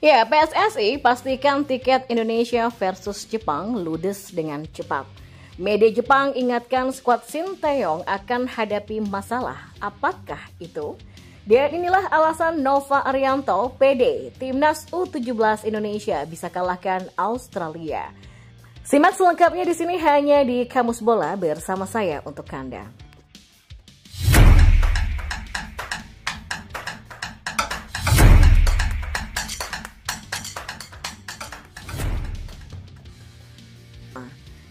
Ya, PSSI pastikan tiket Indonesia versus Jepang ludes dengan cepat. Media Jepang ingatkan skuad Sinteyong akan hadapi masalah. Apakah itu? Dan inilah alasan Nova Arianto, PD, Timnas U17 Indonesia bisa kalahkan Australia. Simak selengkapnya di sini hanya di Kamus Bola bersama saya untuk Anda.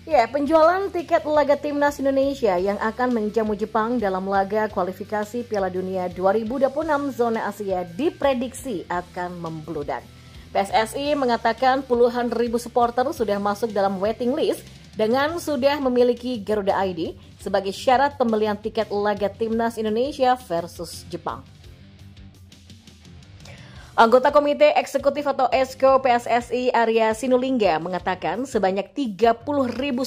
Ya, penjualan tiket laga Timnas Indonesia yang akan menjamu Jepang dalam laga kualifikasi Piala Dunia 2026 zona Asia diprediksi akan membludak. PSSI mengatakan puluhan ribu supporter sudah masuk dalam waiting list dengan sudah memiliki Garuda ID sebagai syarat pembelian tiket laga Timnas Indonesia versus Jepang. Anggota Komite Eksekutif atau EXCO PSSI Arya Sinulinga mengatakan sebanyak 30.000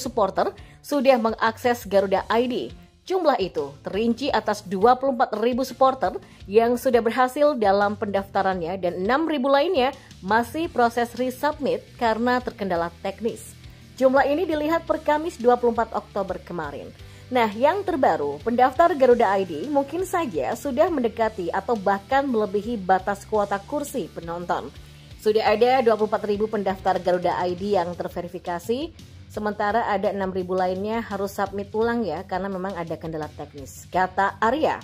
supporter sudah mengakses Garuda ID. Jumlah itu terinci atas 24.000 supporter yang sudah berhasil dalam pendaftarannya dan 6.000 lainnya masih proses resubmit karena terkendala teknis. Jumlah ini dilihat per Kamis 24 Oktober kemarin. Nah, yang terbaru, pendaftar Garuda ID mungkin saja sudah mendekati atau bahkan melebihi batas kuota kursi penonton. Sudah ada 24.000 pendaftar Garuda ID yang terverifikasi, sementara ada 6.000 lainnya harus submit ulang ya karena memang ada kendala teknis, kata Arya.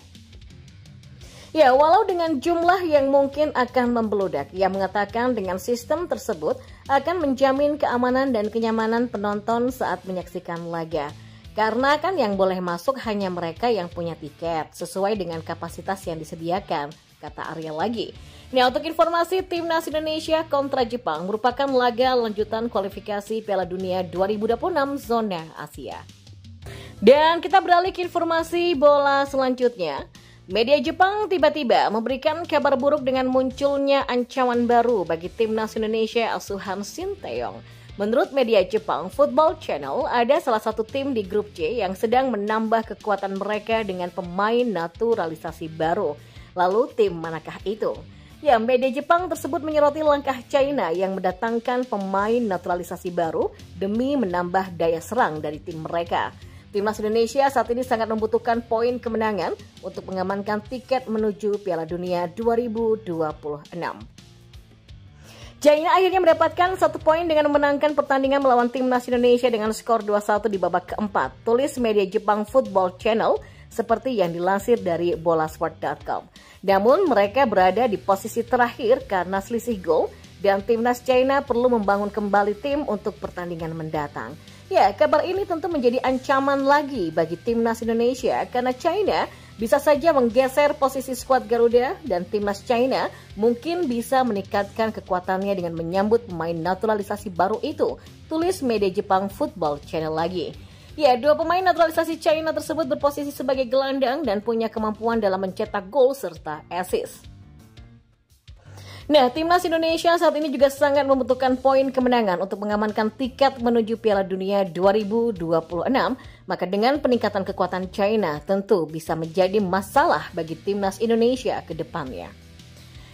Ya, walau dengan jumlah yang mungkin akan membeludak, ia mengatakan dengan sistem tersebut akan menjamin keamanan dan kenyamanan penonton saat menyaksikan laga. Karena kan yang boleh masuk hanya mereka yang punya tiket sesuai dengan kapasitas yang disediakan, kata Arya lagi. Nah, untuk informasi Timnas Indonesia kontra Jepang merupakan laga lanjutan kualifikasi Piala Dunia 2026 zona Asia. Dan kita beralih ke informasi bola selanjutnya. Media Jepang tiba-tiba memberikan kabar buruk dengan munculnya ancaman baru bagi Timnas Indonesia asuhan Sinteyong. Menurut media Jepang, Football Channel, ada salah satu tim di grup C yang sedang menambah kekuatan mereka dengan pemain naturalisasi baru. Lalu tim manakah itu? Ya, media Jepang tersebut menyoroti langkah China yang mendatangkan pemain naturalisasi baru demi menambah daya serang dari tim mereka. Timnas Indonesia saat ini sangat membutuhkan poin kemenangan untuk mengamankan tiket menuju Piala Dunia 2026. China akhirnya mendapatkan 1 poin dengan memenangkan pertandingan melawan Timnas Indonesia dengan skor 2-1 di babak keempat. Tulis media Jepang Football Channel seperti yang dilansir dari bolasport.com. Namun mereka berada di posisi terakhir karena selisih gol dan Timnas China perlu membangun kembali tim untuk pertandingan mendatang. Ya, kabar ini tentu menjadi ancaman lagi bagi Timnas Indonesia karena China bisa saja menggeser posisi skuad Garuda dan Timnas China mungkin bisa meningkatkan kekuatannya dengan menyambut pemain naturalisasi baru itu, tulis media Jepang Football Channel lagi. Ya, 2 pemain naturalisasi China tersebut berposisi sebagai gelandang dan punya kemampuan dalam mencetak gol serta assist. Nah, Timnas Indonesia saat ini juga sangat membutuhkan poin kemenangan untuk mengamankan tiket menuju Piala Dunia 2026. Maka dengan peningkatan kekuatan China tentu bisa menjadi masalah bagi Timnas Indonesia ke depannya.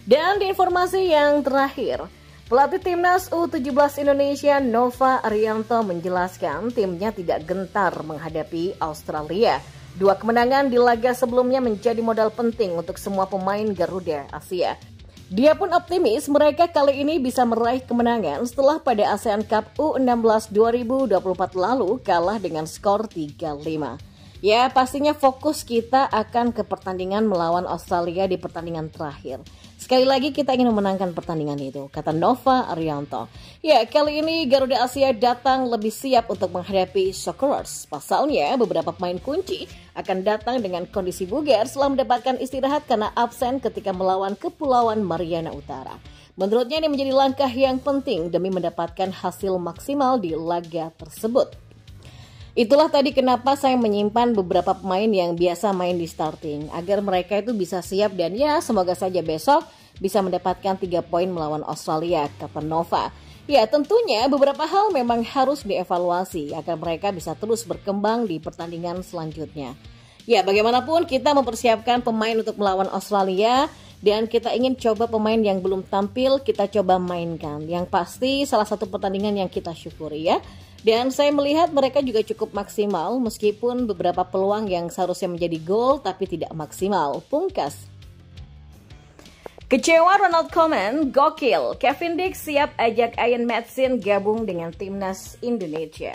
Dan di informasi yang terakhir, pelatih Timnas U17 Indonesia Nova Arianto menjelaskan timnya tidak gentar menghadapi Australia. 2 kemenangan di laga sebelumnya menjadi modal penting untuk semua pemain Garuda Asia. Dia pun optimis mereka kali ini bisa meraih kemenangan setelah pada ASEAN Cup U16 2024 lalu kalah dengan skor 3-5. Ya, pastinya fokus kita akan ke pertandingan melawan Australia di pertandingan terakhir. Sekali lagi kita ingin memenangkan pertandingan itu, kata Nova Arianto. Ya, kali ini Garuda Asia datang lebih siap untuk menghadapi Socceroos. Pasalnya, beberapa pemain kunci akan datang dengan kondisi bugar setelah mendapatkan istirahat karena absen ketika melawan Kepulauan Mariana Utara. Menurutnya ini menjadi langkah yang penting demi mendapatkan hasil maksimal di laga tersebut. Itulah tadi kenapa saya menyimpan beberapa pemain yang biasa main di starting agar mereka itu bisa siap dan ya semoga saja besok bisa mendapatkan 3 poin melawan Australia, kata Nova. Ya, tentunya beberapa hal memang harus dievaluasi agar mereka bisa terus berkembang di pertandingan selanjutnya. Ya, bagaimanapun kita mempersiapkan pemain untuk melawan Australia Dan kita ingin coba pemain yang belum tampil, kita coba mainkan. Yang pasti salah satu pertandingan yang kita syukuri ya. Dan saya melihat mereka juga cukup maksimal meskipun beberapa peluang yang seharusnya menjadi gol tapi tidak maksimal. Pungkas. Kecewa Ronald Koeman, gokil. Kevin Dix siap ajak Ian Maatsen gabung dengan timnas Indonesia.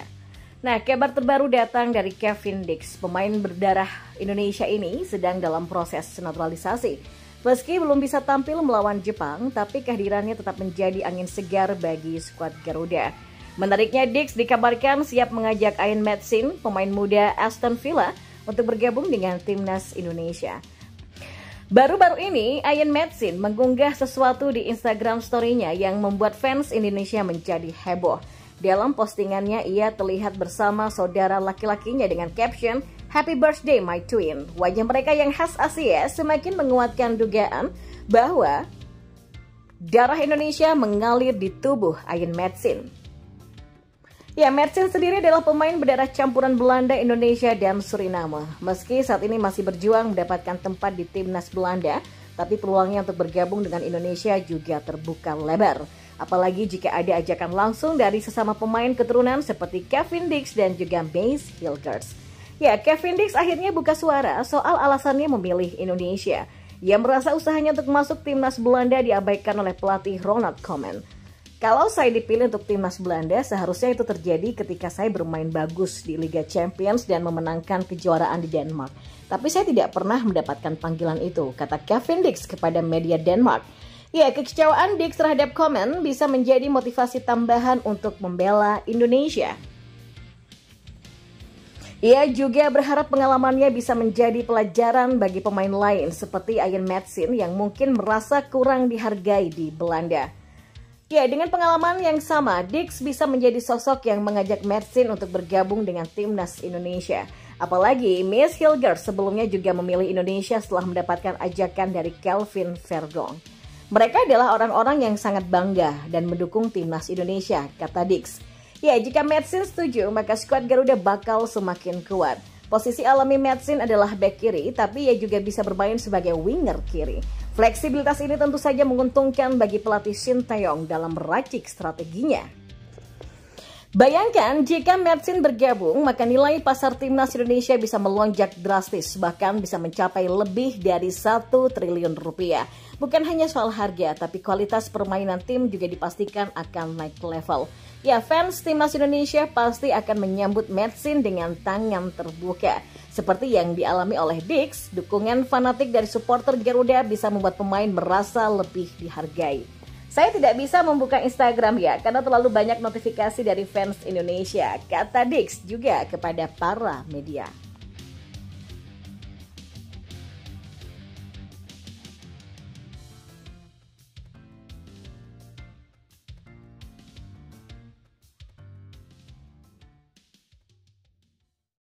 Nah, kabar terbaru datang dari Kevin Dix. Pemain berdarah Indonesia ini sedang dalam proses naturalisasi. Meski belum bisa tampil melawan Jepang, tapi kehadirannya tetap menjadi angin segar bagi skuad Garuda. Menariknya, Dix dikabarkan siap mengajak Ian Maatsen, pemain muda Aston Villa, untuk bergabung dengan timnas Indonesia. Baru-baru ini, Ian Maatsen mengunggah sesuatu di Instagram story-nya yang membuat fans Indonesia menjadi heboh. Dalam postingannya, ia terlihat bersama saudara laki-lakinya dengan caption, "Happy birthday my twin." Wajah mereka yang khas Asia semakin menguatkan dugaan bahwa darah Indonesia mengalir di tubuh Ian Maatsen. Ya, Maatsen sendiri adalah pemain berdarah campuran Belanda, Indonesia, dan Suriname. Meski saat ini masih berjuang mendapatkan tempat di timnas Belanda, tapi peluangnya untuk bergabung dengan Indonesia juga terbuka lebar. Apalagi jika ada ajakan langsung dari sesama pemain keturunan seperti Kevin Dix dan juga Mace Hilgers. Ya, Kevin Dix akhirnya buka suara soal alasannya memilih Indonesia. Ia merasa usahanya untuk masuk timnas Belanda diabaikan oleh pelatih Ronald Koeman. Kalau saya dipilih untuk timnas Belanda, seharusnya itu terjadi ketika saya bermain bagus di Liga Champions dan memenangkan kejuaraan di Denmark. Tapi saya tidak pernah mendapatkan panggilan itu, kata Kevin Dix kepada media Denmark. Ya, kekecewaan Dix terhadap Koeman bisa menjadi motivasi tambahan untuk membela Indonesia. Ia juga berharap pengalamannya bisa menjadi pelajaran bagi pemain lain seperti Ian Maatsen yang mungkin merasa kurang dihargai di Belanda. Ya, dengan pengalaman yang sama, Dix bisa menjadi sosok yang mengajak Maatsen untuk bergabung dengan timnas Indonesia. Apalagi Mace Hilgers sebelumnya juga memilih Indonesia setelah mendapatkan ajakan dari Kelvin Verdong. Mereka adalah orang-orang yang sangat bangga dan mendukung timnas Indonesia, kata Dix. Ya, jika Maatsen setuju, maka skuad Garuda bakal semakin kuat. Posisi alami Maatsen adalah bek kiri, tapi ia juga bisa bermain sebagai winger kiri. Fleksibilitas ini tentu saja menguntungkan bagi pelatih Shin Tae-yong dalam meracik strateginya. Bayangkan jika Maatsen bergabung, maka nilai pasar timnas Indonesia bisa melonjak drastis, bahkan bisa mencapai lebih dari 1 triliun rupiah. Bukan hanya soal harga, tapi kualitas permainan tim juga dipastikan akan naik level. Ya, fans timnas Indonesia pasti akan menyambut Maatsen dengan tangan terbuka. Seperti yang dialami oleh Dix, dukungan fanatik dari supporter Garuda bisa membuat pemain merasa lebih dihargai. Saya tidak bisa membuka Instagram ya, karena terlalu banyak notifikasi dari fans Indonesia, kata Dix juga kepada para media.